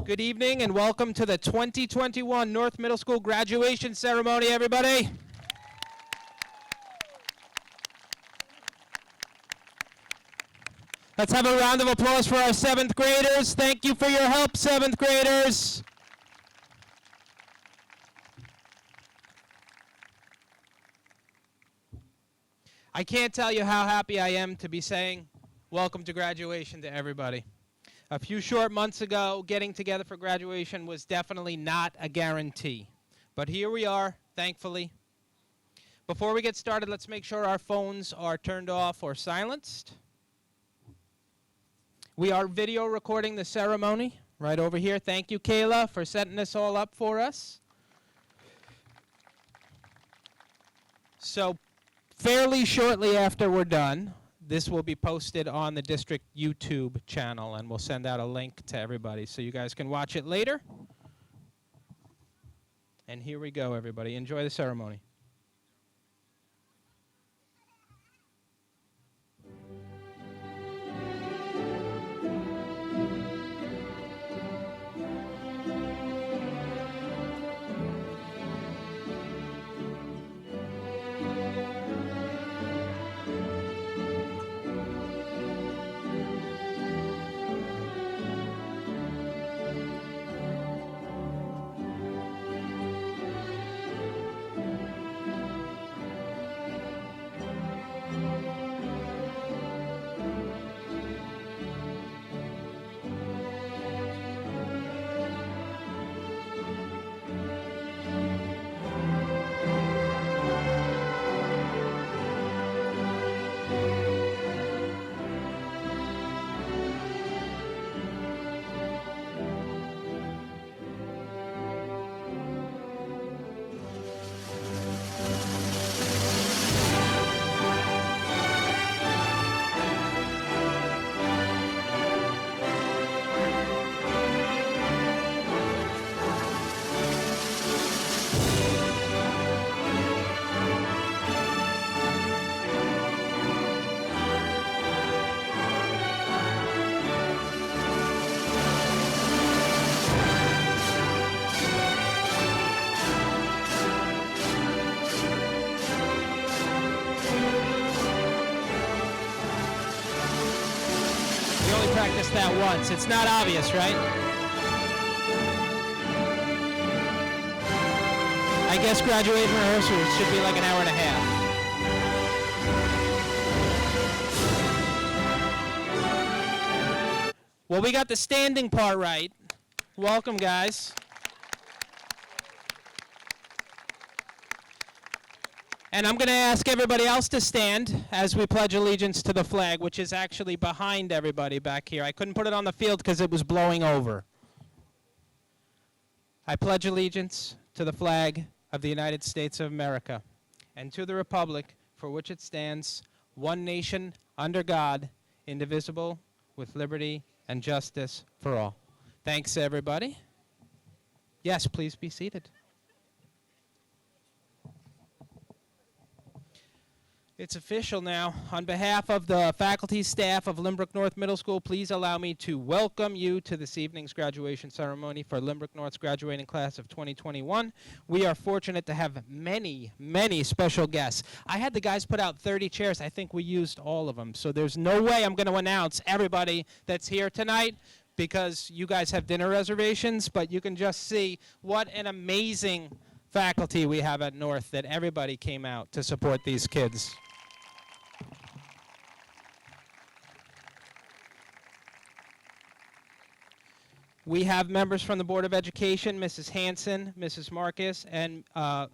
Good evening and welcome to the 2021 North Middle School graduation ceremony, everybody. Let's have a round of applause for our 7th graders. Thank you for your help, 7th graders. I can't tell you how happy I am to be saying welcome to graduation to everybody. A few short months ago, getting together for graduation was definitely not a guarantee. But here we are, thankfully. Before we get started, let's make sure our phones are turned off or silenced. We are video recording the ceremony right over here. Thank you, Kayla, for setting this all up for us. So fairly shortly after we're done, this will be posted on the district YouTube channel, and we'll send out a link to everybody so you guys can watch it later. And here we go, everybody. Enjoy the ceremony. Practice that once. It's not obvious, right? I guess graduation rehearsal should be like an hour and a half. Well, we got the standing part right. Welcome, guys. And I'm going to ask everybody else to stand as we pledge allegiance to the flag, which is actually behind everybody back here. I couldn't put it on the field because it was blowing over. I pledge allegiance to the flag of the United States of America and to the republic for which it stands, one nation, under God, indivisible, with liberty and justice for all. Thanks, everybody. Yes, please be seated. It's official now. On behalf of the faculty staff of Lynbrook North Middle School, please allow me to welcome you to this evening's graduation ceremony for Lynbrook North's graduating class of 2021. We are fortunate to have many, many special guests. I had the guys put out 30 chairs. I think we used all of them. So there's no way I'm going to announce everybody that's here tonight because you guys have dinner reservations, but you can just see what an amazing faculty we have at North that everybody came out to support these kids. We have members from the Board of Education, Mrs. Hanson, Mrs. Marcus, and I'm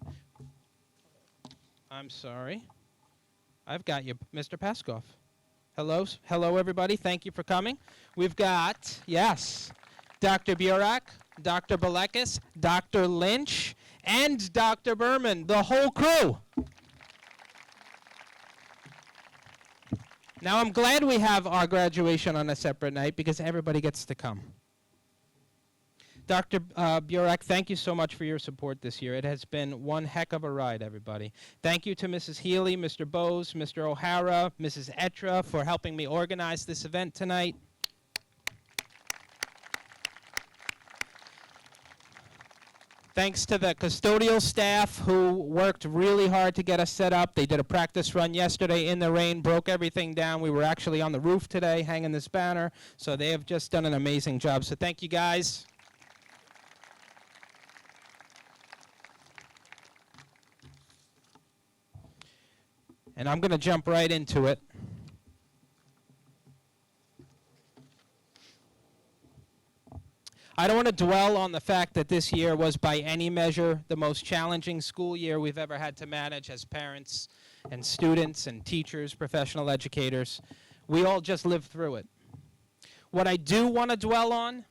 sorry, I've got you, Mr. Paskoff. Hello, everybody. Thank you for coming. We've got, yes, Dr. Burak, Dr. Balekis, Dr. Lynch, and Dr. Berman, the whole crew. Now, I'm glad we have our graduation on a separate night because everybody gets to come. Dr. Burak, thank you so much for your support this year. It has been one heck of a ride, everybody. Thank you to Mrs. Healy, Mr. Bose, Mr. O'Hara, Mrs. Etra for helping me organize this event tonight. Thanks to the custodial staff who worked really hard to get us set up. They did a practice run yesterday in the rain, broke everything down. We were actually on the roof today hanging this banner, so they have just done an amazing job. So thank you, guys. And I'm going to jump right into it. I don't want to dwell on the fact that this year was by any measure the most challenging school year we've ever had to manage as parents and students and teachers, professional educators. We all just lived through it. What I do want to dwell on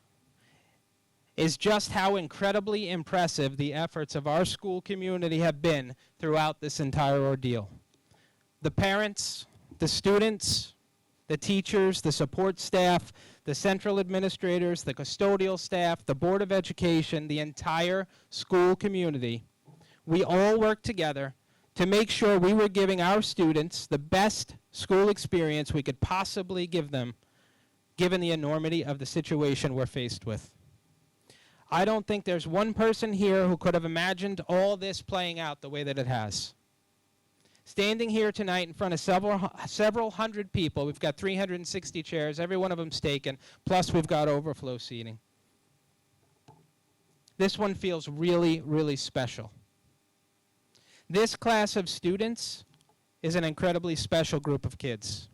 is just how incredibly impressive the efforts of our school community have been throughout this entire ordeal. The parents, the students, the teachers, the support staff, the central administrators, the custodial staff, the Board of Education, the entire school community, we all worked together to make sure we were giving our students the best school experience we could possibly give them, given the enormity of the situation we're faced with. I don't think there's one person here who could have imagined all this playing out the way that it has. Standing here tonight in front of several hundred people, we've got 360 chairs, every one of them's taken, plus we've got overflow seating. This one feels really, really special. This class of students is an incredibly special group of kids.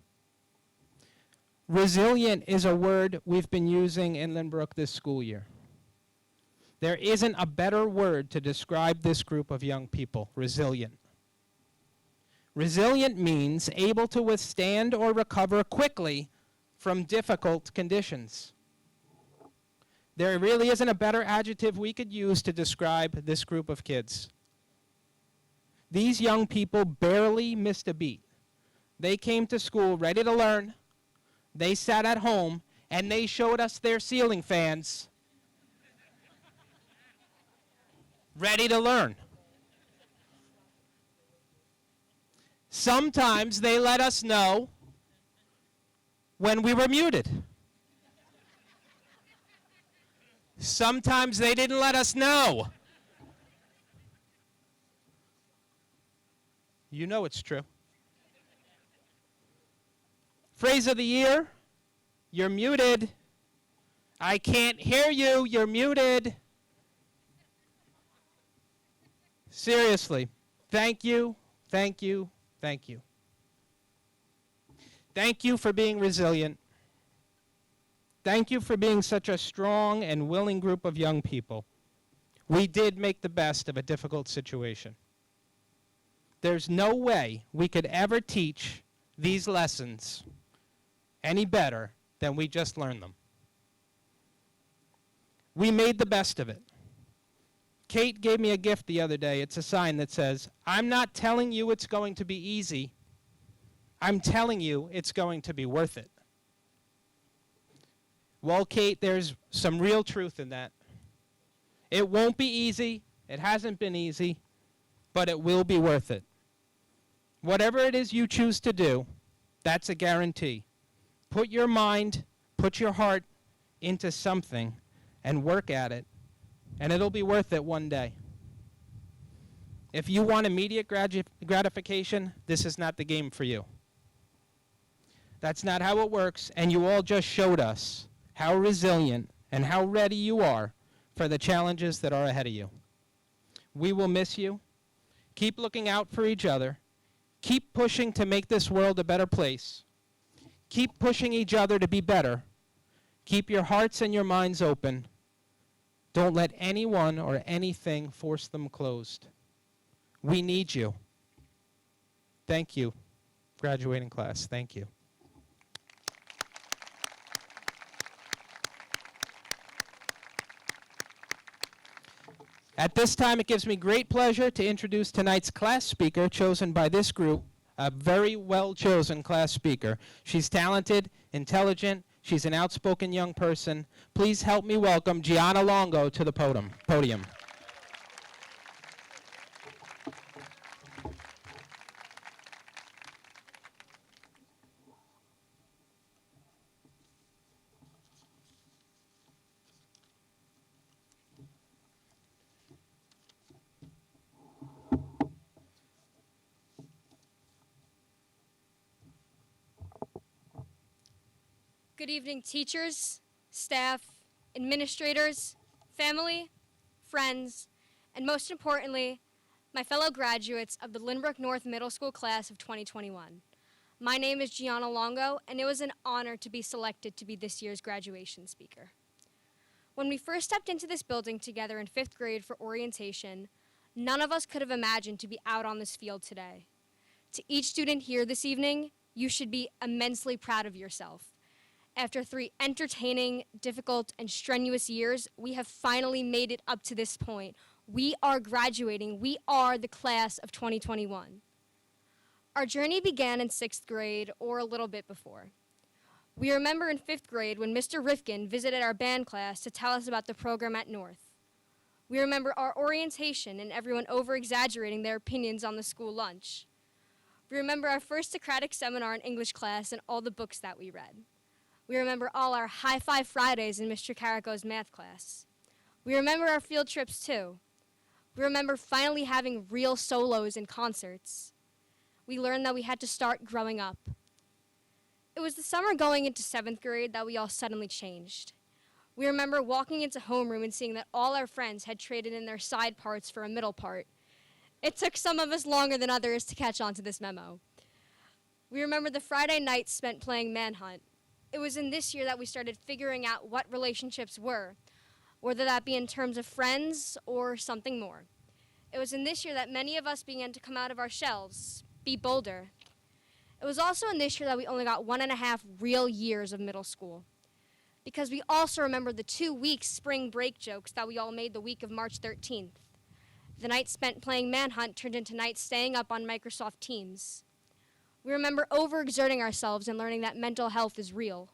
Resilient is a word we've been using in Lynbrook this school year. There isn't a better word to describe this group of young people, resilient. Resilient means able to withstand or recover quickly from difficult conditions. There really isn't a better adjective we could use to describe this group of kids. These young people barely missed a beat. They came to school ready to learn. They sat at home and they showed us their ceiling fans. Ready to learn. Sometimes they let us know when we were muted. Sometimes they didn't let us know. You know it's true. Phrase of the year, you're muted. I can't hear you, you're muted. Seriously, thank you, thank you. Thank you. Thank you for being resilient. Thank you for being such a strong and willing group of young people. We did make the best of a difficult situation. There's no way we could ever teach these lessons any better than we just learned them. We made the best of it. Kate gave me a gift the other day. It's a sign that says, I'm not telling you it's going to be easy. I'm telling you it's going to be worth it. Well, Kate, there's some real truth in that. It won't be easy. It hasn't been easy, but it will be worth it. Whatever it is you choose to do, that's a guarantee. Put your mind, put your heart into something and work at it. And it'll be worth it one day. If you want immediate gratification, this is not the game for you. That's not how it works, and you all just showed us how resilient and how ready you are for the challenges that are ahead of you. We will miss you. Keep looking out for each other. Keep pushing to make this world a better place. Keep pushing each other to be better. Keep your hearts and your minds open. Don't let anyone or anything force them closed. We need you. Thank you, graduating class. Thank you. At this time, it gives me great pleasure to introduce tonight's class speaker chosen by this group, a very well-chosen class speaker. She's talented, intelligent, she's an outspoken young person. Please help me welcome Gianna Longo to the podium. Good evening, teachers, staff, administrators, family, friends, and most importantly, my fellow graduates of the Lynbrook North Middle School class of 2021. My name is Gianna Longo, and it was an honor to be selected to be this year's graduation speaker. When we first stepped into this building together in 5th grade for orientation, none of us could have imagined to be out on this field today. To each student here this evening, you should be immensely proud of yourself. After 3 entertaining, difficult, and strenuous years, we have finally made it up to this point. We are graduating. We are the class of 2021. Our journey began in 6th grade or a little bit before. We remember in 5th grade when Mr. Rifkin visited our band class to tell us about the program at North. We remember our orientation and everyone over-exaggerating their opinions on the school lunch. We remember our first Socratic seminar in English class and all the books that we read. We remember all our High Five Fridays in Mr. Carico's math class. We remember our field trips too. We remember finally having real solos and concerts. We learned that we had to start growing up. It was the summer going into 7th grade that we all suddenly changed. We remember walking into homeroom and seeing that all our friends had traded in their side parts for a middle part. It took some of us longer than others to catch on to this memo. We remember the Friday nights spent playing Manhunt. It was in this year that we started figuring out what relationships were, whether that be in terms of friends or something more. It was in this year that many of us began to come out of our shells, be bolder. It was also in this year that we only got 1.5 real years of middle school. Because we also remember the 2-week spring break jokes that we all made the week of March 13th. The night spent playing Manhunt turned into nights staying up on Microsoft Teams. We remember overexerting ourselves and learning that mental health is real.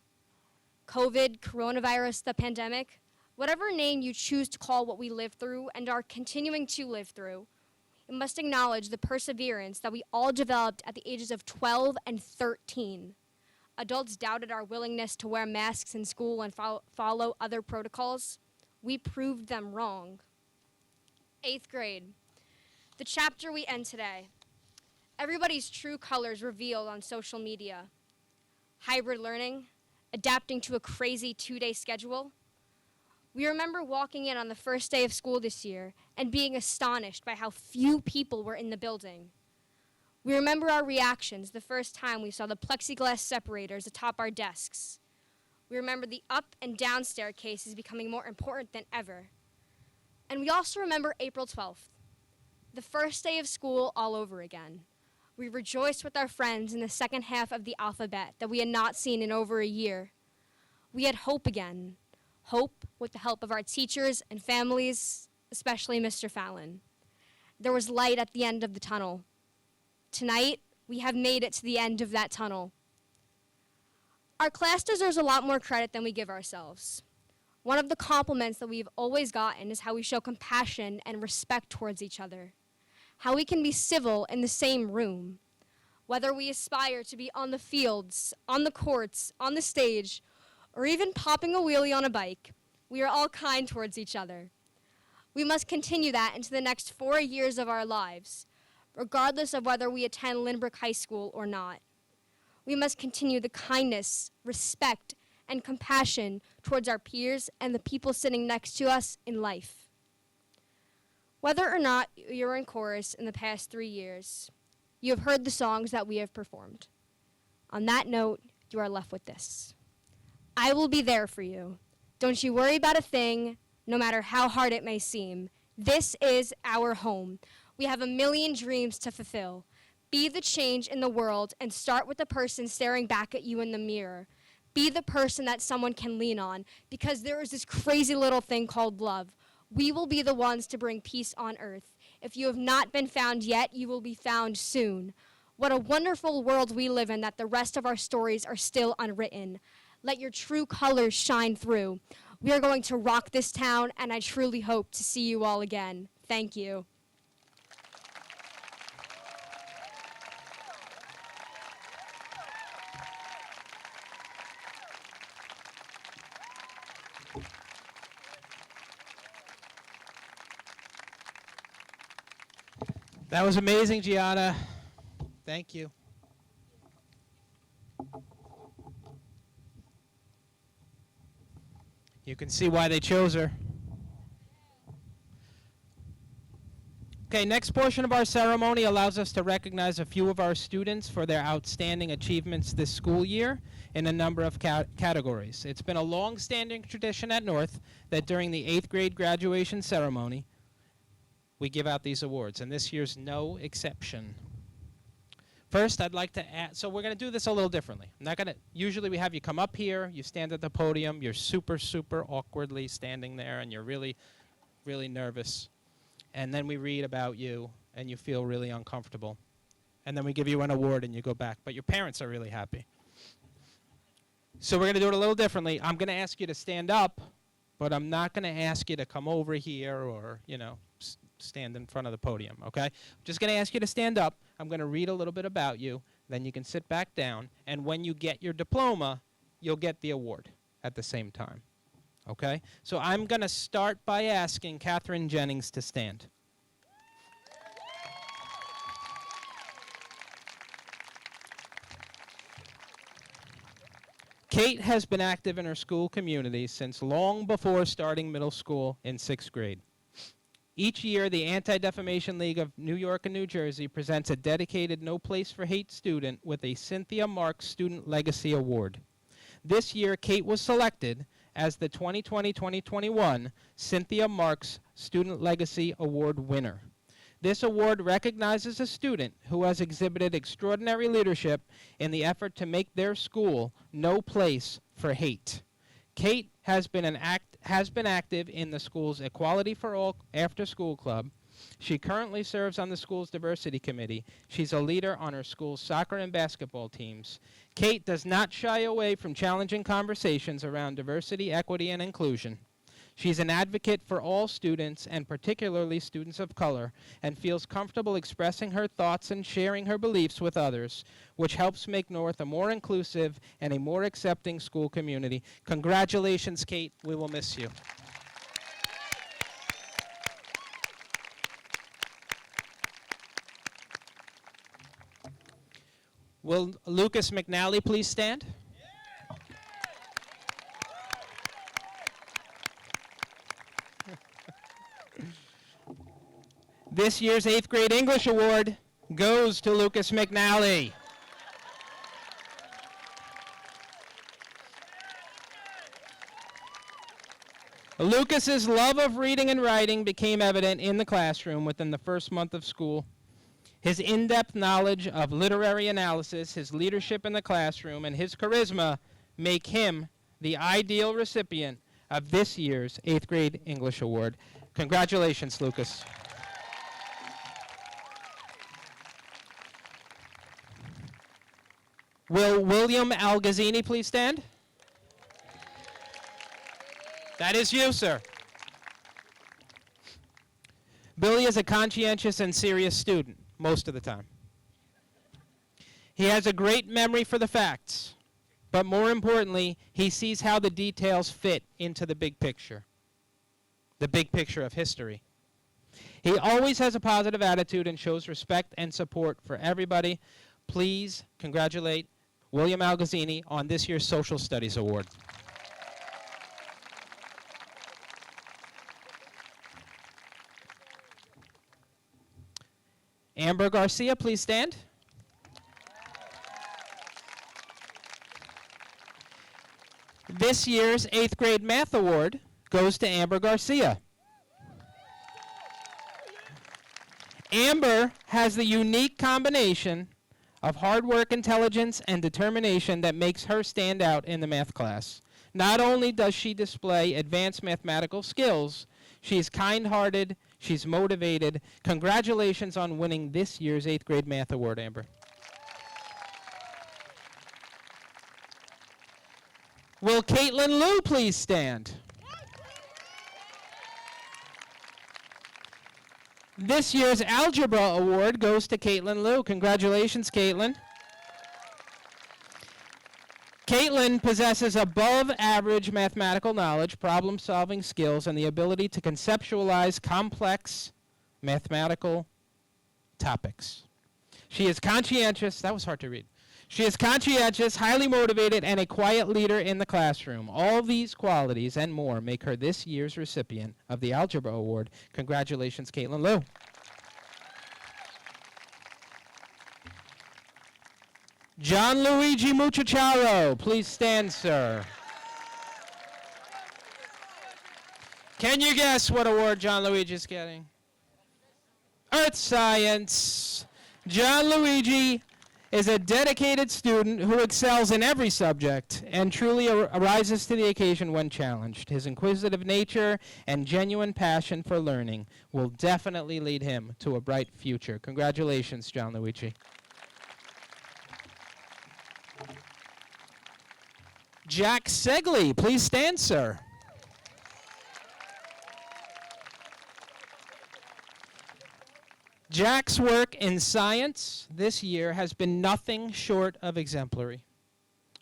COVID, coronavirus, the pandemic, whatever name you choose to call what we lived through and are continuing to live through, we must acknowledge the perseverance that we all developed at the ages of 12 and 13. Adults doubted our willingness to wear masks in school and follow other protocols. We proved them wrong. 8th grade, the chapter we end today. Everybody's true colors revealed on social media. Hybrid learning, adapting to a crazy 2-day schedule. We remember walking in on the first day of school this year and being astonished by how few people were in the building. We remember our reactions the first time we saw the plexiglass separators atop our desks. We remember the up and down staircases becoming more important than ever. And we also remember April 12th, the first day of school all over again. We rejoiced with our friends in the second half of the alphabet that we had not seen in over a year. We had hope again. Hope with the help of our teachers and families, especially Mr. Fallon. There was light at the end of the tunnel. Tonight, we have made it to the end of that tunnel. Our class deserves a lot more credit than we give ourselves. One of the compliments that we've always gotten is how we show compassion and respect towards each other. How we can be civil in the same room. Whether we aspire to be on the fields, on the courts, on the stage, or even popping a wheelie on a bike, we are all kind towards each other. We must continue that into the next 4 years of our lives, regardless of whether we attend Lynbrook High School or not. We must continue the kindness, respect, and compassion towards our peers and the people sitting next to us in life. Whether or not you're in chorus in the past 3 years, you have heard the songs that we have performed. On that note, you are left with this. I will be there for you. Don't you worry about a thing, no matter how hard it may seem. This is our home. We have a million dreams to fulfill. Be the change in the world and start with the person staring back at you in the mirror. Be the person that someone can lean on, because there is this crazy little thing called love. We will be the ones to bring peace on earth. If you have not been found yet, you will be found soon. What a wonderful world we live in that the rest of our stories are still unwritten. Let your true colors shine through. We are going to rock this town, and I truly hope to see you all again. Thank you. That was amazing, Gianna. Thank you. You can see why they chose her. Okay, next portion of our ceremony allows us to recognize a few of our students for their outstanding achievements this school year in a number of categories. It's been a long-standing tradition at North that during the 8th grade graduation ceremony, we give out these awards, and this year's no exception. First, I'd like to add, so we're going to do this a little differently. I'm not going to, usually we have you come up here, you stand at the podium, you're super, super awkwardly standing there, and you're really, really nervous. And then we read about you, and you feel really uncomfortable. And then we give you an award, and you go back. But your parents are really happy. So we're going to do it a little differently. I'm going to ask you to stand up, but I'm not going to ask you to come over here or, stand in front of the podium, okay? I'm just going to ask you to stand up. I'm going to read a little bit about you. Then you can sit back down. And when you get your diploma, you'll get the award at the same time. Okay? So I'm going to start by asking Catherine Jennings to stand. Kate has been active in her school community since long before starting middle school in 6th grade. Each year, the Anti-Defamation League of New York and New Jersey presents a dedicated No Place for Hate student with a Cynthia Marks Student Legacy Award. This year, Kate was selected as the 2020-2021 Cynthia Marks Student Legacy Award winner. This award recognizes a student who has exhibited extraordinary leadership in the effort to make their school no place for hate. Kate has been active in the school's Equality for All after-school club. She currently serves on the school's diversity committee. She's a leader on her school's soccer and basketball teams. Kate does not shy away from challenging conversations around diversity, equity, and inclusion. She's an advocate for all students, and particularly students of color, and feels comfortable expressing her thoughts and sharing her beliefs with others, which helps make North a more inclusive and a more accepting school community. Congratulations, Kate. We will miss you. Will Lucas McNally please stand? This year's 8th grade English award goes to Lucas McNally. Lucas's love of reading and writing became evident in the classroom within the first month of school. His in-depth knowledge of literary analysis, his leadership in the classroom, and his charisma make him the ideal recipient of this year's 8th grade English award. Congratulations, Lucas. Will William Algazzini please stand? That is you, sir. Billy is a conscientious and serious student most of the time. He has a great memory for the facts, but more importantly, he sees how the details fit into the big picture of history. He always has a positive attitude and shows respect and support for everybody. Please congratulate William Algazzini on this year's Social Studies Award. Amber Garcia, please stand. This year's 8th grade math award goes to Amber Garcia. Amber has the unique combination of hard work, intelligence, and determination that makes her stand out in the math class. Not only does she display advanced mathematical skills, she is kind-hearted, she's motivated. Congratulations on winning this year's 8th grade math award, Amber. Will Caitlin Liu please stand? This year's Algebra Award goes to Caitlin Liu. Congratulations, Caitlin. Caitlin possesses above-average mathematical knowledge, problem-solving skills, and the ability to conceptualize complex mathematical topics. She is conscientious. That was hard to read. She is conscientious, highly motivated, and a quiet leader in the classroom. All these qualities and more make her this year's recipient of the Algebra Award. Congratulations, Caitlin Liu. John Luigi Muchacharo, please stand, sir. Can you guess what award John Luigi is getting? Earth Science. John Luigi is a dedicated student who excels in every subject and truly arises to the occasion when challenged. His inquisitive nature and genuine passion for learning will definitely lead him to a bright future. Congratulations, John Luigi. Jack Segley, please stand, sir. Jack's work in science this year has been nothing short of exemplary.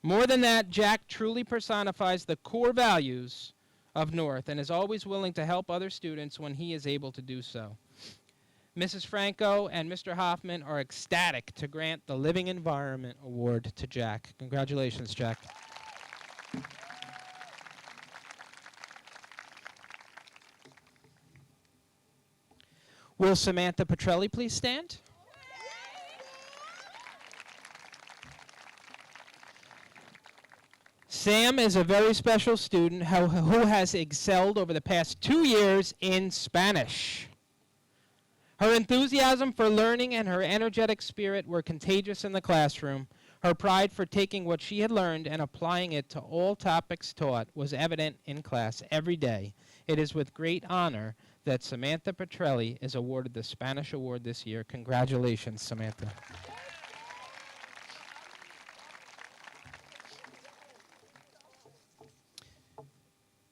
More than that, Jack truly personifies the core values of North and is always willing to help other students when he is able to do so. Mrs. Franco and Mr. Hoffman are ecstatic to grant the Living Environment Award to Jack. Congratulations, Jack. Will Samantha Petrelli please stand? Sam is a very special student who has excelled over the past 2 years in Spanish. Her enthusiasm for learning and her energetic spirit were contagious in the classroom. Her pride for taking what she had learned and applying it to all topics taught was evident in class every day. It is with great honor that Samantha Petrelli is awarded the Spanish Award this year. Congratulations, Samantha.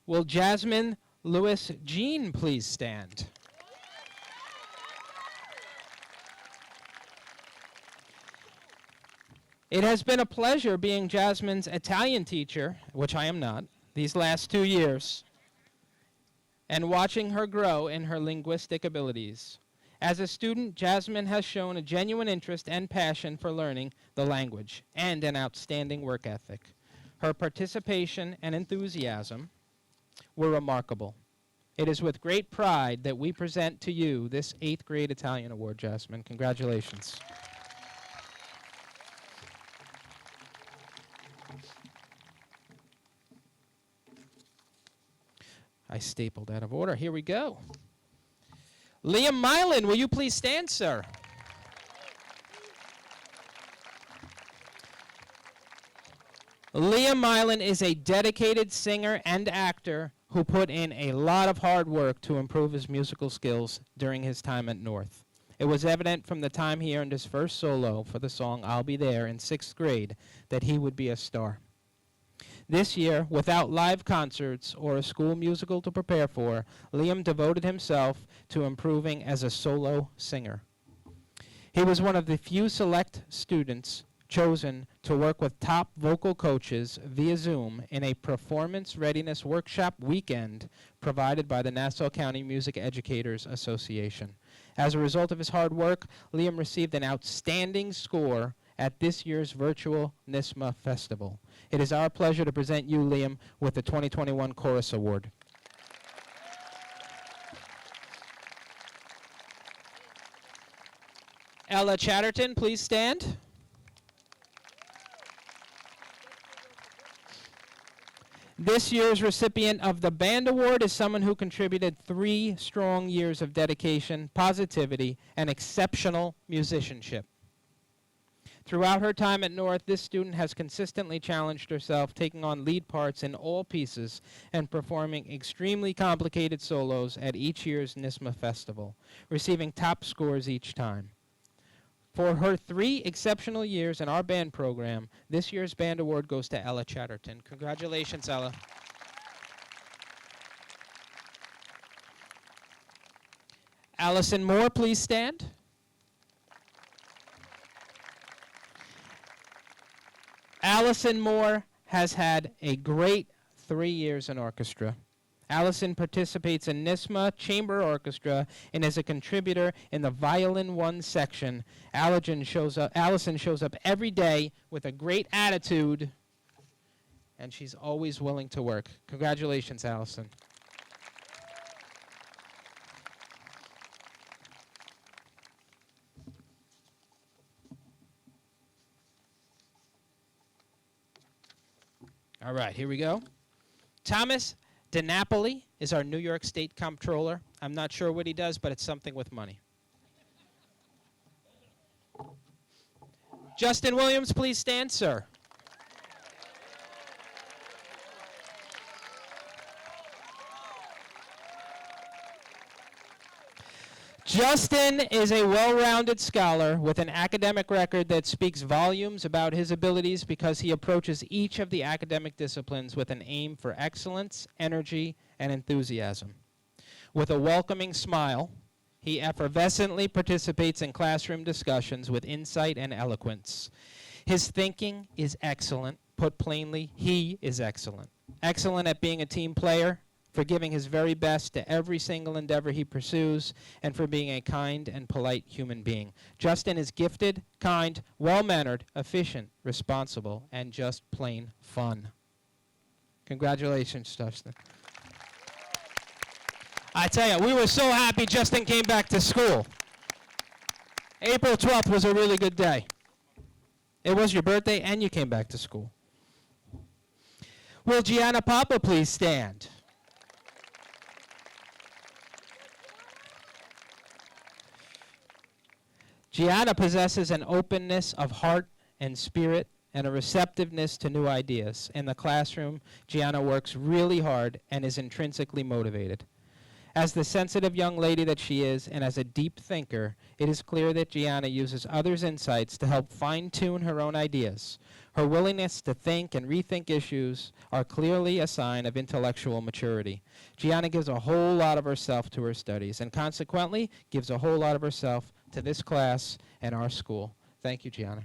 Will Jasmine Lewis Jean please stand? It has been a pleasure being Jasmine's Italian teacher, which I am not, these last 2 years, and watching her grow in her linguistic abilities. As a student, Jasmine has shown a genuine interest and passion for learning the language and an outstanding work ethic. Her participation and enthusiasm were remarkable. It is with great pride that we present to you this 8th grade Italian award, Jasmine. Congratulations. I stapled out of order. Here we go. Liam Mylan, will you please stand, sir? Liam Mylan is a dedicated singer and actor who put in a lot of hard work to improve his musical skills during his time at North. It was evident from the time he earned his first solo for the song I'll Be There in 6th grade that he would be a star. This year, without live concerts or a school musical to prepare for, Liam devoted himself to improving as a solo singer. He was one of the few select students chosen to work with top vocal coaches via Zoom in a performance readiness workshop weekend provided by the Nassau County Music Educators Association. As a result of his hard work, Liam received an outstanding score at this year's virtual NISMA Festival. It is our pleasure to present you, Liam, with the 2021 Chorus Award. Ella Chatterton, please stand. This year's recipient of the Band Award is someone who contributed 3 strong years of dedication, positivity, and exceptional musicianship. Throughout her time at North, this student has consistently challenged herself, taking on lead parts in all pieces and performing extremely complicated solos at each year's NISMA Festival, receiving top scores each time. For her 3 exceptional years in our band program, this year's Band Award goes to Ella Chatterton. Congratulations, Ella. Allison Moore, please stand. Allison Moore has had a great 3 years in orchestra. Allison participates in NISMA Chamber Orchestra and is a contributor in the Violin 1 section. Allison shows up every day with a great attitude, and she's always willing to work. Congratulations, Allison. All right, here we go. Thomas DiNapoli is our New York State Comptroller. I'm not sure what he does, but it's something with money. Justin Williams, please stand, sir. Justin is a well-rounded scholar with an academic record that speaks volumes about his abilities because he approaches each of the academic disciplines with an aim for excellence, energy, and enthusiasm. With a welcoming smile, he effervescently participates in classroom discussions with insight and eloquence. His thinking is excellent. Put plainly, he is excellent. Excellent at being a team player, for giving his very best to every single endeavor he pursues, and for being a kind and polite human being. Justin is gifted, kind, well-mannered, efficient, responsible, and just plain fun. Congratulations, Justin. I tell you, we were so happy Justin came back to school. April 12th was a really good day. It was your birthday and you came back to school. Will Gianna Papa please stand? Gianna possesses an openness of heart and spirit and a receptiveness to new ideas. In the classroom, Gianna works really hard and is intrinsically motivated. As the sensitive young lady that she is, and as a deep thinker, it is clear that Gianna uses others' insights to help fine-tune her own ideas. Her willingness to think and rethink issues are clearly a sign of intellectual maturity. Gianna gives a whole lot of herself to her studies, and consequently gives a whole lot of herself to this class and our school. Thank you, Gianna.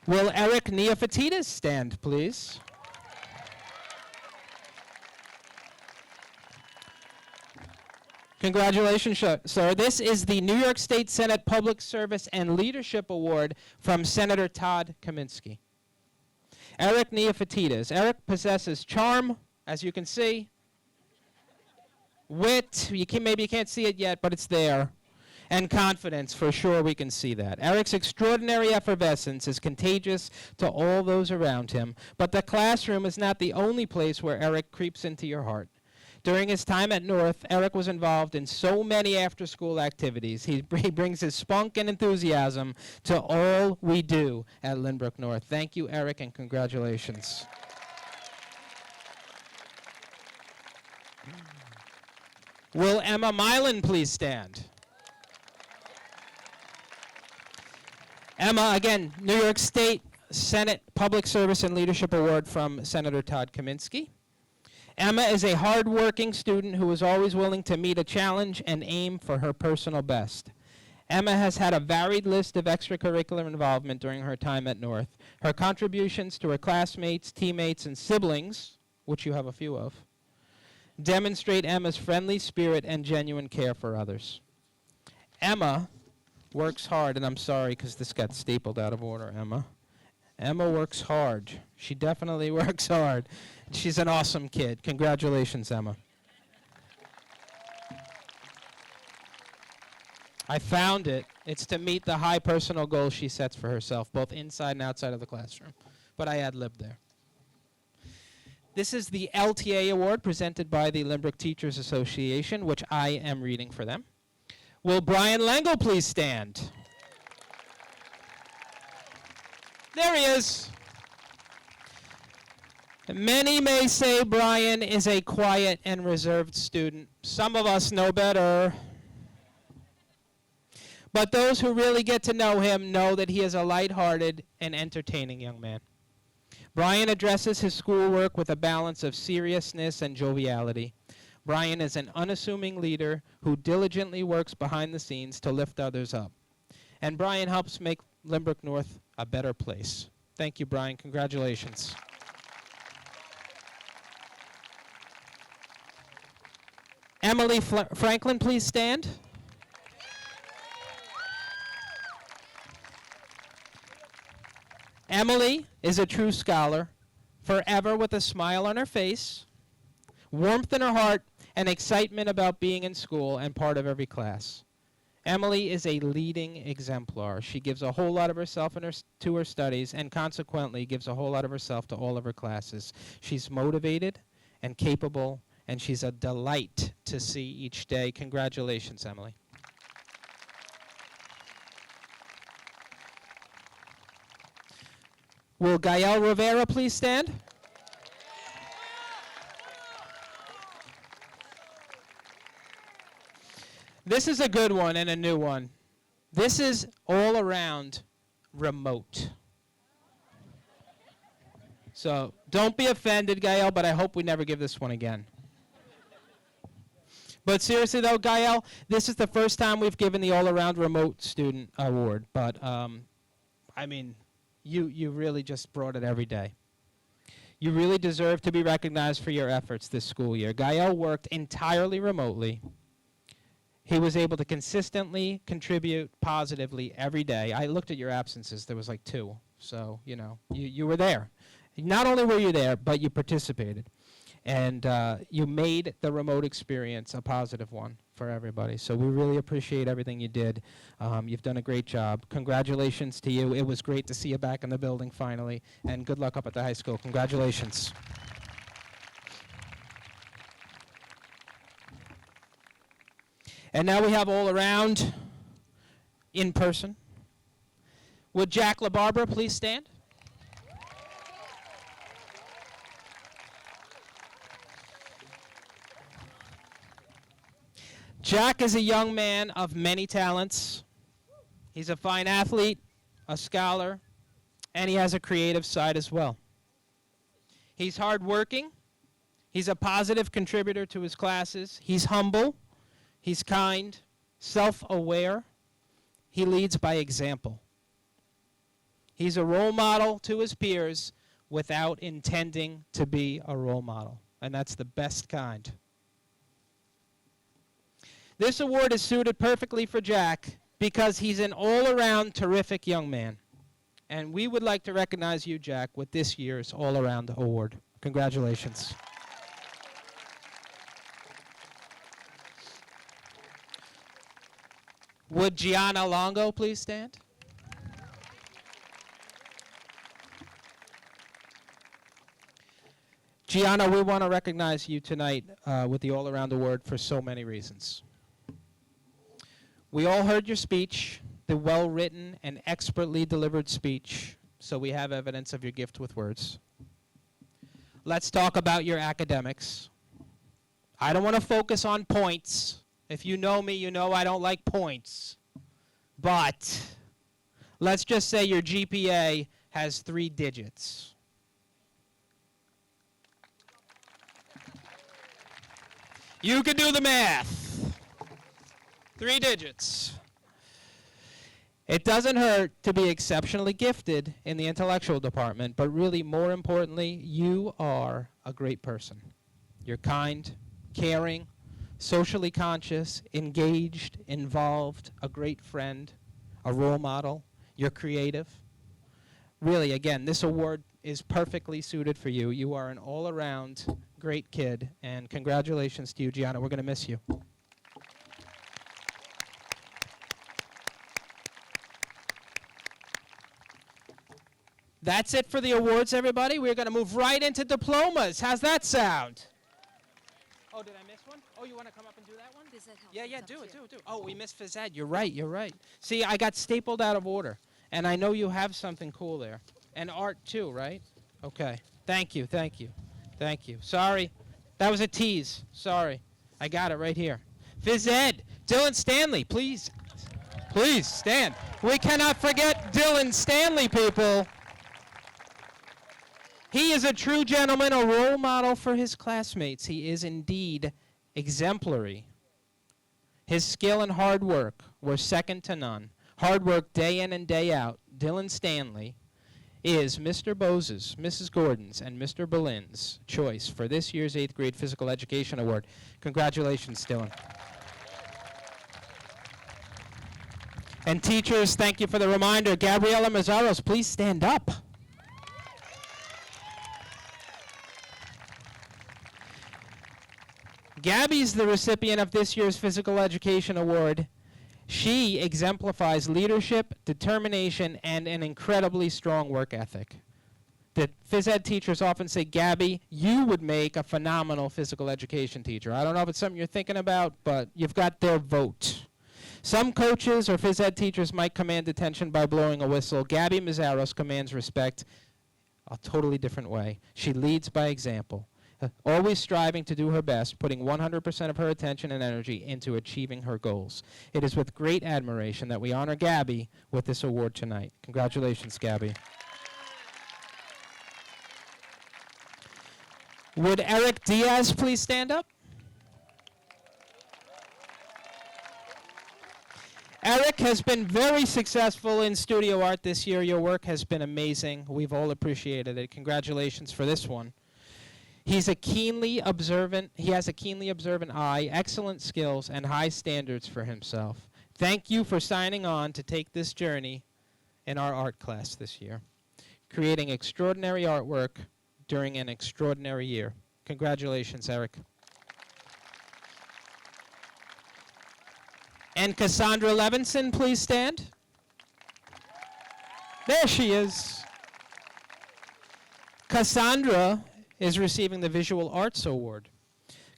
Will Eric Neophytides stand, please? Congratulations, sir. This is the New York State Senate Public Service and Leadership Award from Senator Todd Kaminsky. Eric Neophytides. Eric possesses charm, as you can see, wit, maybe you can't see it yet, but it's there, and confidence, for sure we can see that. Eric's extraordinary effervescence is contagious to all those around him, but the classroom is not the only place where Eric creeps into your heart. During his time at North, Eric was involved in so many after-school activities. He brings his spunk and enthusiasm to all we do at Lynbrook North. Thank you, Eric, and congratulations. Will Emma Milan please stand? Emma, again, New York State Senate Public Service and Leadership Award from Senator Todd Kaminsky. Emma is a hard-working student who is always willing to meet a challenge and aim for her personal best. Emma has had a varied list of extracurricular involvement during her time at North. Her contributions to her classmates, teammates, and siblings, which you have a few of, demonstrate Emma's friendly spirit and genuine care for others. Emma works hard, and I'm sorry because this got stapled out of order, Emma. Emma works hard. She definitely works hard. She's an awesome kid. Congratulations, Emma. I found it. It's to meet the high personal goals she sets for herself, both inside and outside of the classroom. But I ad-libbed there. This is the LTA Award presented by the Lynbrook Teachers Association, which I am reading for them. Will Brian Lengel please stand? There he is. Many may say Brian is a quiet and reserved student. Some of us know better. But those who really get to know him know that he is a lighthearted and entertaining young man. Brian addresses his schoolwork with a balance of seriousness and joviality. Brian is an unassuming leader who diligently works behind the scenes to lift others up. And Brian helps make Lynbrook North a better place. Thank you, Brian. Congratulations. Emily Franklin, please stand. Emily is a true scholar, forever with a smile on her face, warmth in her heart, and excitement about being in school and part of every class. Emily is a leading exemplar. She gives a whole lot of herself to her studies and consequently gives a whole lot of herself to all of her classes. She's motivated and capable, and she's a delight to see each day. Congratulations, Emily. Will Gael Rivera please stand? This is a good one and a new one. This is all around remote. So don't be offended, Gael, but I hope we never give this one again. But seriously though, Gael, this is the first time we've given the all-around remote student award. But I mean, you really just brought it every day. You really deserve to be recognized for your efforts this school year. Gael worked entirely remotely. He was able to consistently contribute positively every day. I looked at your absences. There was like 2. So, you know, you were there. Not only were you there, but you participated. And you made the remote experience a positive one for everybody. So we really appreciate everything you did. You've done a great job. Congratulations to you. It was great to see you back in the building finally. And good luck up at the high school. Congratulations. And now we have all around in person. Would Jack LaBarbera please stand? Jack is a young man of many talents. He's a fine athlete, a scholar, and he has a creative side as well. He's hardworking. He's a positive contributor to his classes. He's humble. He's kind, self-aware. He leads by example. He's a role model to his peers without intending to be a role model, and that's the best kind. This award is suited perfectly for Jack because he's an all-around terrific young man. And we would like to recognize you, Jack, with this year's all-around award. Congratulations. Would Gianna Longo please stand? Gianna, we want to recognize you tonight with the all-around award for so many reasons. We all heard your speech, the well-written and expertly delivered speech, so we have evidence of your gift with words. Let's talk about your academics. I don't want to focus on points. If you know me, you know I don't like points. But let's just say your GPA has 3 digits. You can do the math. 3 digits. It doesn't hurt to be exceptionally gifted in the intellectual department, but really, more importantly, you are a great person. You're kind, caring, socially conscious, engaged, involved, a great friend, a role model. You're creative. Really, again, this award is perfectly suited for you. You are an all-around great kid, and congratulations to you, Gianna. We're going to miss you. That's it for the awards, everybody. We're going to move right into diplomas. How's that sound? Oh, did I miss one? Oh, you want to come up and do that one? Yeah, do it. Oh, we missed phys ed. You're right. See, I got stapled out of order, and I know you have something cool there. And art, too, right? Okay. Thank you. Sorry. That was a tease. Sorry. I got it right here. Phys ed. Dylan Stanley, please. Please, stand. We cannot forget Dylan Stanley, people. He is a true gentleman, a role model for his classmates. He is indeed exemplary. His skill and hard work were second to none. Hard work day in and day out. Dylan Stanley is Mr. Bose's, Mrs. Gordon's, and Mr. Boleyn's choice for this year's 8th grade Physical Education Award. Congratulations, Dylan. And teachers, thank you for the reminder. Gabriela Mazzaros, please stand up. Gabby's the recipient of this year's Physical Education Award. She exemplifies leadership, determination, and an incredibly strong work ethic. The phys ed teachers often say, Gabby, you would make a phenomenal physical education teacher. I don't know if it's something you're thinking about, but you've got their vote. Some coaches or phys ed teachers might command attention by blowing a whistle. Gabby Mazzaros commands respect a totally different way. She leads by example, always striving to do her best, putting 100% of her attention and energy into achieving her goals. It is with great admiration that we honor Gabby with this award tonight. Congratulations, Gabby. Would Eric Diaz please stand up? Eric has been very successful in studio art this year. Your work has been amazing. We've all appreciated it. Congratulations for this one. He has a keenly observant eye, excellent skills, and high standards for himself. Thank you for signing on to take this journey in our art class this year, creating extraordinary artwork during an extraordinary year. Congratulations, Eric. And Cassandra Levinson, please stand. There she is. Cassandra is receiving the Visual Arts Award.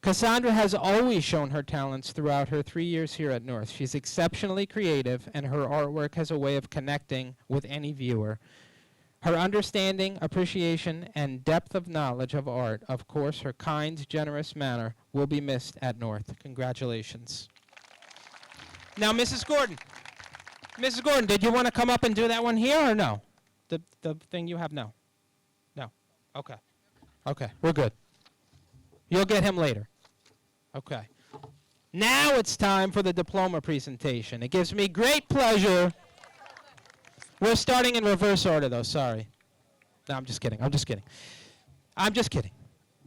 Cassandra has always shown her talents throughout her 3 years here at North. She's exceptionally creative, and her artwork has a way of connecting with any viewer. Her understanding, appreciation, and depth of knowledge of art, of course, her kind, generous manner, will be missed at North. Congratulations. Now, Mrs. Gordon. Mrs. Gordon, did you want to come up and do that one here or no? The thing you have? No. No. Okay. Okay, we're good. You'll get him later. Okay. Now it's time for the diploma presentation. It gives me great pleasure. We're starting in reverse order, though. Sorry. No, I'm just kidding. I'm just kidding. I'm just kidding.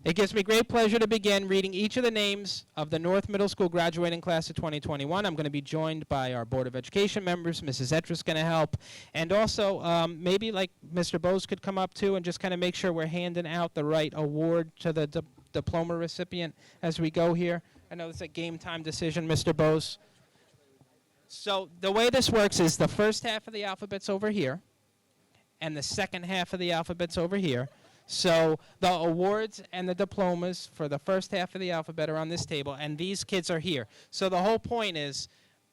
It gives me great pleasure to begin reading each of the names of the North Middle School graduating class of 2021. I'm going to be joined by our Board of Education members. Mrs. Etra's going to help. And also, maybe like Mr. Bose could come up too and just kind of make sure we're handing out the right award to the diploma recipient as we go here. I know it's a game time decision, Mr. Bose. So the way this works is the first half of the alphabet's over here, and the second half of the alphabet's over here. So the awards and the diplomas for the first half of the alphabet are on this table, and these kids are here. So the whole point is,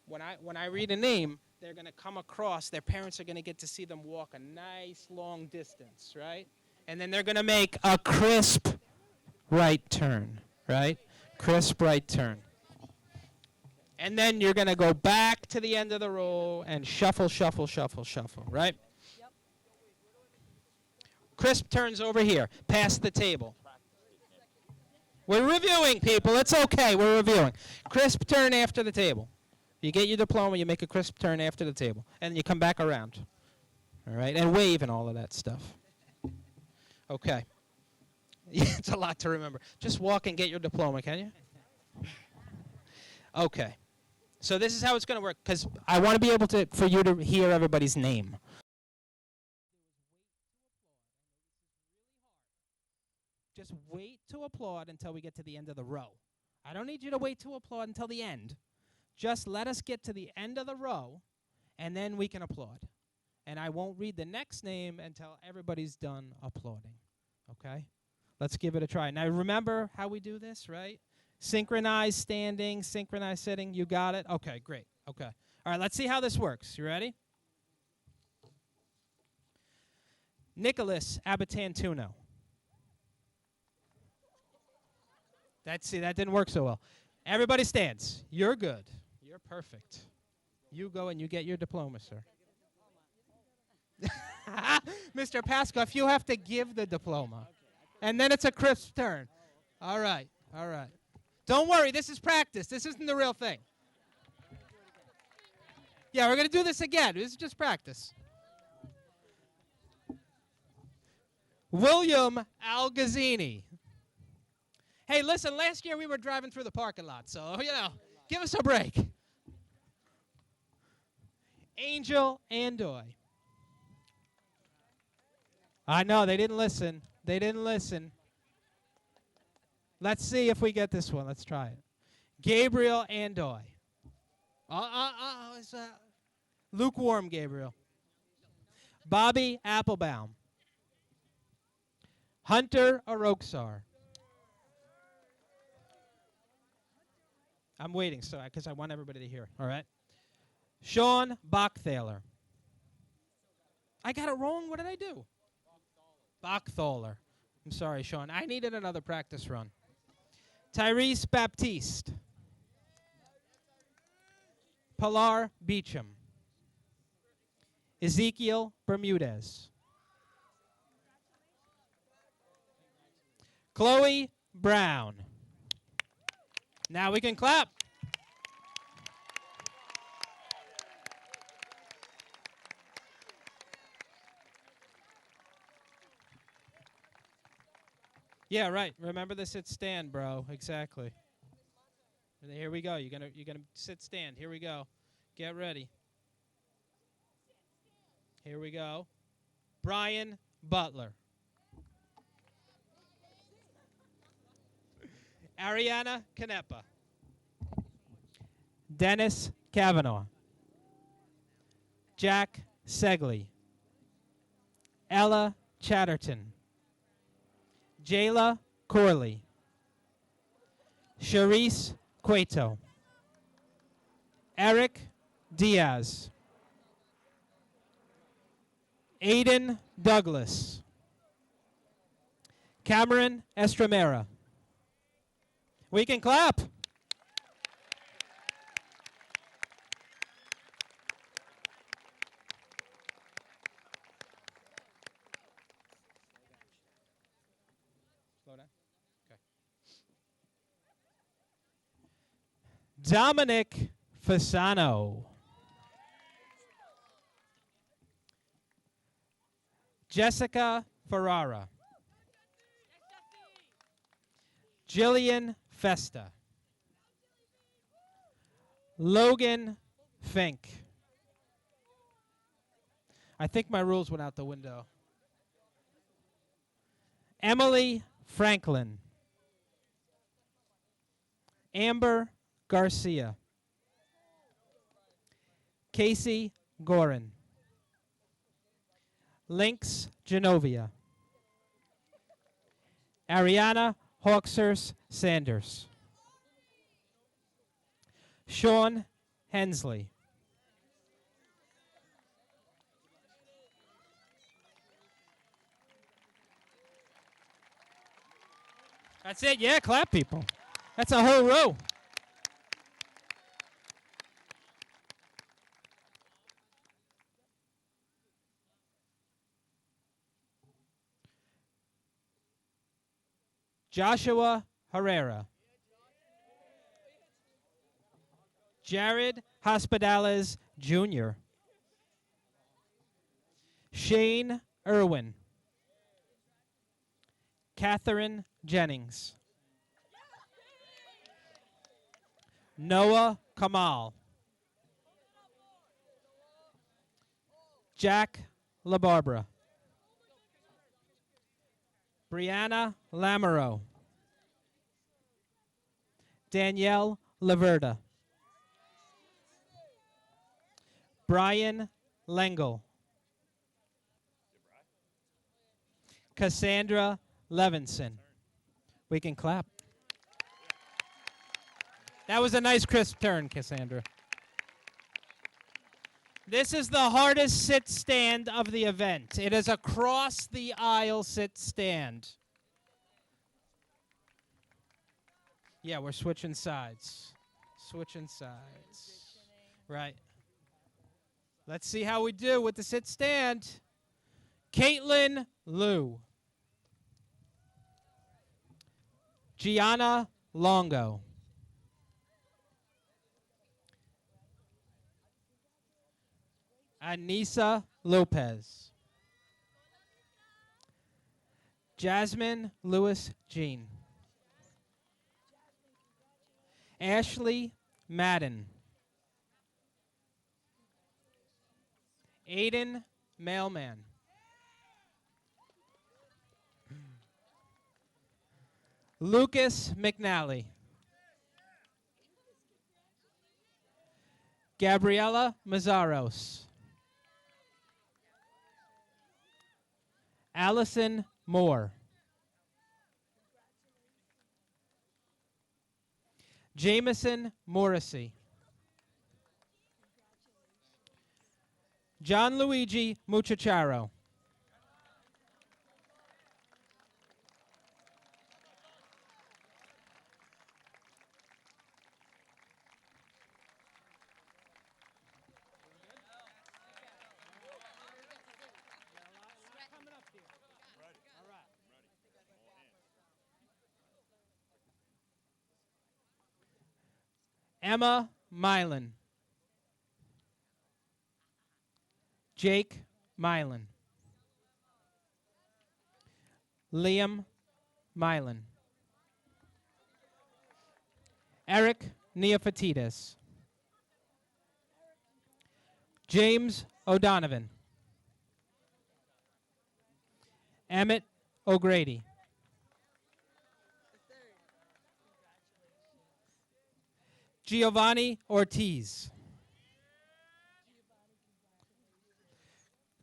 when I read a name, they're going to come across. Their parents are going to get to see them walk a nice long distance, right? And then they're going to make a crisp right turn, right? Crisp right turn. And then you're going to go back to the end of the row and shuffle, shuffle, shuffle, shuffle, right? Yep. Crisp turns over here, past the table. We're reviewing, people. It's okay. We're reviewing. Crisp turn after the table. You get your diploma, you make a crisp turn after the table. And you come back around. All right? And wave and all of that stuff. Okay. It's a lot to remember. Just walk and get your diploma, can you? Okay. So this is how it's going to work, because I want to be able to, for you to hear everybody's name. Just wait to applaud until we get to the end of the row. I don't need you to wait to applaud until the end. Just let us get to the end of the row, and then we can applaud. And I won't read the next name until everybody's done applauding. Okay? Let's give it a try. Now, remember how we do this, right? Synchronized standing, synchronized sitting. You got it? Okay, great. Okay. All right, let's see how this works. You ready? Nicholas Abatantuno. That didn't work so well. Everybody stands. You're good. You're perfect. You go and you get your diploma, sir. Mr. Paskoff, you have to give the diploma. And then it's a crisp turn. All right. All right. Don't worry, this is practice. This isn't the real thing. Yeah, we're going to do this again. This is just practice. William Algazzini. Hey, listen, last year we were driving through the parking lot, so, give us a break. Angel Andoy. I know, they didn't listen. They didn't listen. Let's see if we get this one. Let's try it. Gabriel Andoy. It's lukewarm, Gabriel. Bobby Applebaum. Hunter Aroksar. I'm waiting, so because I want everybody to hear. All right. Sean Bachthaler. I got it wrong. What did I do? Bachthaler. I'm sorry, Sean. I needed another practice run. Tyrese Baptiste. Pilar Beecham. Ezekiel Bermudez. Chloe Brown. Now we can clap. Yeah, right. Remember the sit stand, bro. Exactly. Here we go. You're gonna sit stand. Here we go. Get ready. Here we go. Brian Butler. Ariana Canepa. Dennis Kavanaugh. Jack Segley. Ella Chatterton. Jayla Corley. Charisse Cueto. Eric Diaz. Aiden Douglas. Cameron Estremera. We can clap. Slow down. Okay. Dominic Fasano. Jessica Ferrara. Jillian Festa. Logan Fink. I think my rules went out the window. Emily Franklin. Amber Garcia. Casey Gorin. Lynx Genovia. Ariana Hawksers Sanders. Sean Hensley. That's it. Yeah, clap, people. That's a whole row. Joshua Herrera. Jared Hospitales Jr. Shane Irwin. Catherine Jennings. Noah Kamal. Jack LaBarbera. Brianna Lamoureux. Danielle Laverda. Brian Lengel. Cassandra Levinson. We can clap. That was a nice crisp turn, Cassandra. This is the hardest sit stand of the event. It is a cross the aisle sit stand. Yeah, we're switching sides. Switching sides. Right. Let's see how we do with the sit stand. Caitlin Liu. Gianna Longo. Anissa Lopez. Jasmine Lewis Jean. Ashley Madden. Aiden Mailman. Lucas McNally. Gabriella Mazzaros. Allison Moore. Jameson Morrissey. John Luigi Muchacharo. Emma Milan. Jake Milan. Liam Milan. Eric Neophytides. James O'Donovan. Emmett O'Grady. Giovanni Ortiz.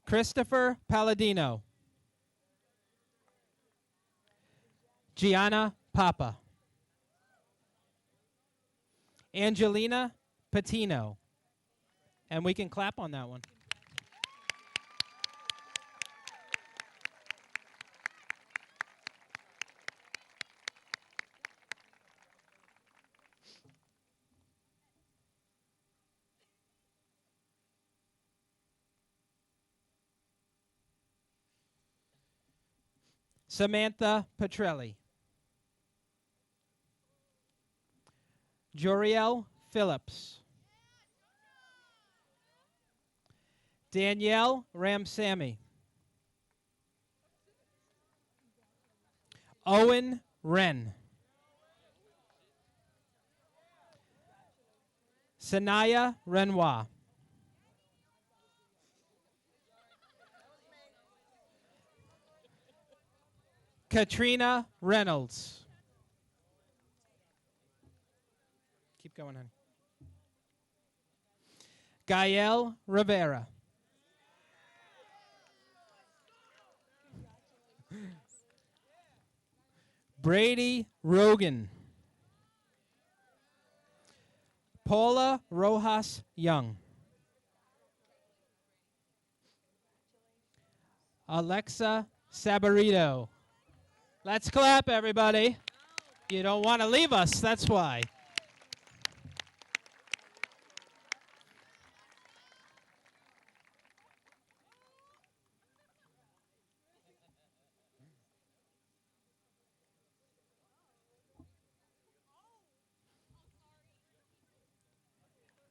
Christopher Palladino. Gianna Papa. Angelina Patino. And we can clap on that one. Samantha Petrelli. Joriel Phillips. Danielle Ramsamy. Owen Wren. Sanaya Renoir. Katrina Reynolds. Keep going, honey. Gael Rivera. Brady Rogan. Paula Rojas Young. Alexa Sabarito. Let's clap, everybody. You don't want to leave us, that's why.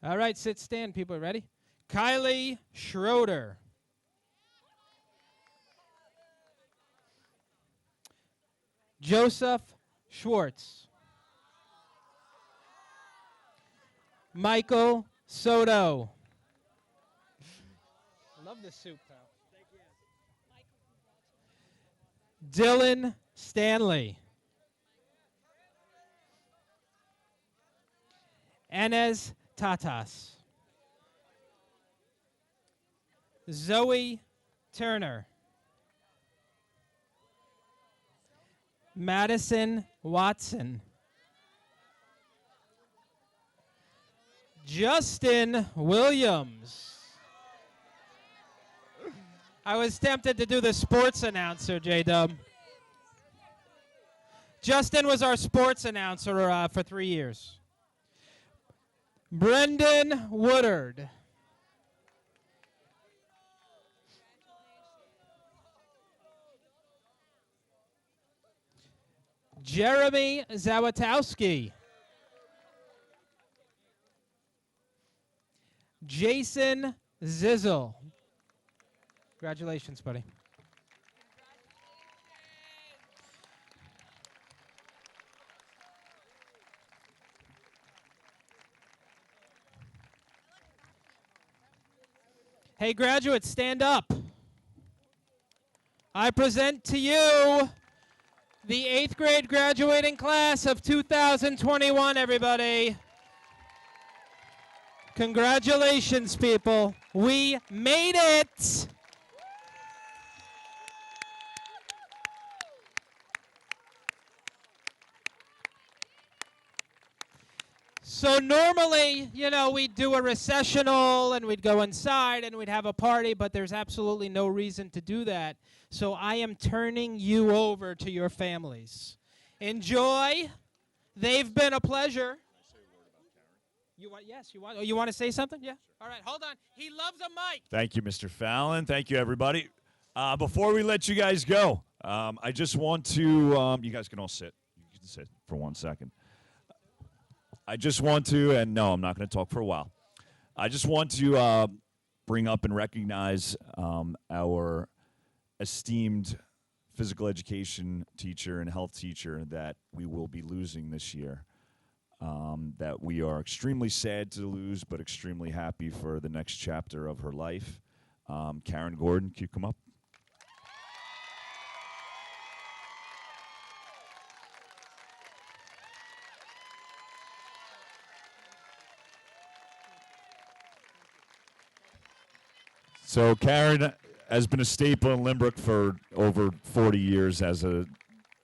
All right, sit, stand, people. Ready? Kylie Schroeder. Joseph Schwartz. Michael Soto. Love this soup, pal. Dylan Stanley. Enes Tatas. Zoe Turner. Madison Watson. Justin Williams. I was tempted to do the sports announcer, J-Dub. Justin was our sports announcer for 3 years. Brendan Woodard. Jeremy Zawatowski. Jason Zizzle. Congratulations, buddy. Hey, graduates, stand up. I present to you the 8th grade graduating class of 2021, everybody. Congratulations, people. We made it. So normally, you know, we'd do a recessional and we'd go inside and we'd have a party, but there's absolutely no reason to do that. So I am turning you over to your families. Enjoy. They've been a pleasure. You want? Yes, you want? Oh, you want to say something? Yeah. All right, hold on. He loves a mic. Thank you, Mr. Fallon. Thank you, everybody. Before we let you guys go, I just want to, you guys can all sit. You can sit for 1 second. I just want to, and no, I'm not going to talk for a while. I just want to bring up and recognize our esteemed physical education teacher and health teacher that we will be losing this year. That we are extremely sad to lose, but extremely happy for the next chapter of her life. Karen Gordon, can you come up? So Karen has been a staple in Lynbrook for over 40 years as a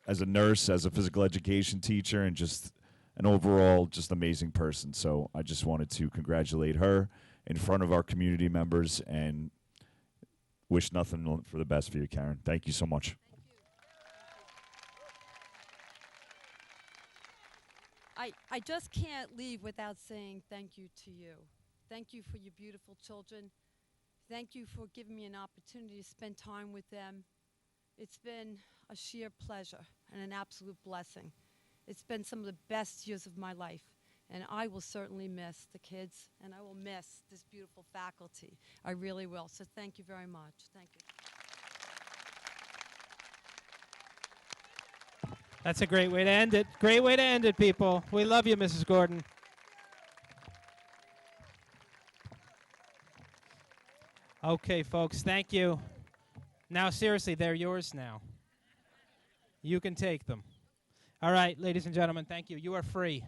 nurse, as a physical education teacher, and just an overall just amazing person. So I just wanted to congratulate her in front of our community members and wish nothing for the best for you, Karen. Thank you so much. I just can't leave without saying thank you to you. Thank you for your beautiful children. Thank you for giving me an opportunity to spend time with them. It's been a sheer pleasure and an absolute blessing. It's been some of the best years of my life, and I will certainly miss the kids, and I will miss this beautiful faculty. I really will. So thank you very much. Thank you. That's a great way to end it. Great way to end it, people. We love you, Mrs. Gordon. Okay, folks, thank you. Now, seriously, they're yours now. You can take them. All right, ladies and gentlemen, thank you. You are free.